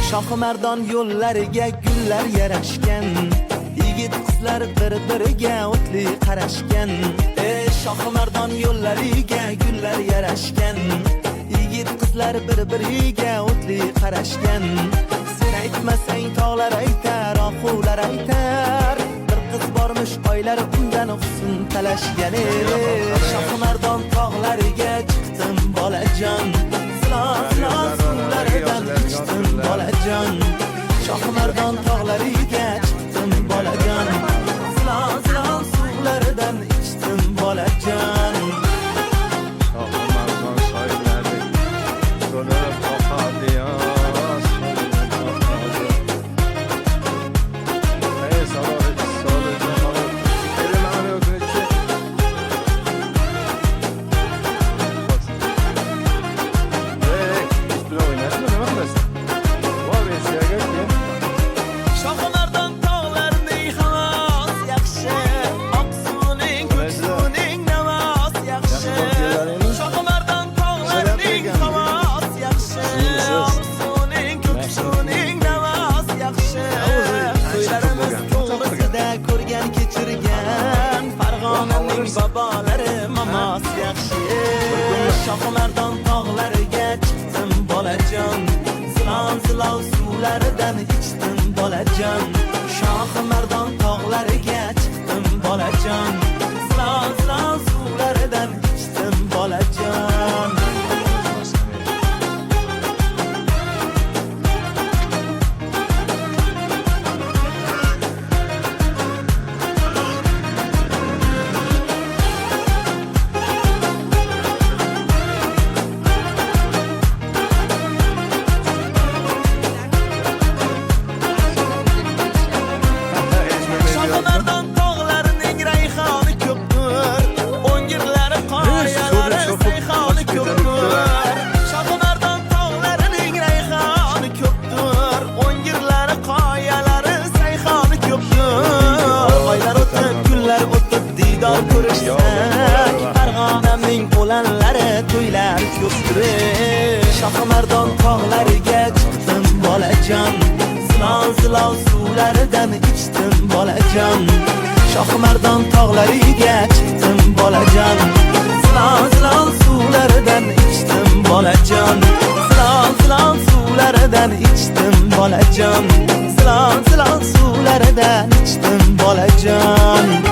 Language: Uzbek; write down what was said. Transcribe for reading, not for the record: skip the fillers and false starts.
Shohimardon yo'llariga gullar yarashgan, yigit qizlar bir-biriga o'tli qarashgan. Shohimardon yo'llariga gullar yarashgan, yigit qizlar bir-biriga o'tli qarashgan. Sen aytmasang tog'lar aytar, oquvlar aytar, bir qiz bormish oylar undan husn talashgan. Shohimardon tog'lariga chiqdim bolajon, silon suvlaridan ichdim bolajon. Shohimardon tog'lariga chiqdim bolajon, silon suvlaridan ichdim bolajon. Shohimardon soylari to'lib oqadi yoz, ey salor jamol, elimani o'kirchi. Shohimardon tog'larining havos yaxshi, oqsuvining ko'ksuvining navos yaxshi. Shohimardon tog'larining havos yaxshi, oqsuvining ko'ksuvining navos yaxshi. To'ylarimiz to'g'risida ko'rgan kechirgan, Farg'onaning bobolari mamos yaxshi. Shohimardon tog'lariga chiqdim bolajon, silon suvlaridan ichdim bolajon. Shohimardon tog'lariga chiqdim bolajon, silon suvlaridan ichdim bolajon. Shohimardon tog'larining rayhoni ko'pdir, o'ngirlari qoyalari sayhoni ko'pdir. Shohimardon tog'larining rayhoni ko'pdir, o'ngirlari qoyalari sayhoni ko'pdir. Oylar o'tib, kunlar o'tib diydor ko'rishsak, Farg'onaning o'lanlari to'ylar ko'pdir. Shohimardon tog'lariga chiqdim bolajon, silon suvlaridan ichdim bolajon. Shohimardon tog'lariga chiqdim bolajon, silon suvlaridan ichdim bolajon. Silon suvlaridan ichdim bolajon, silon suvlaridan ichdim bolajon.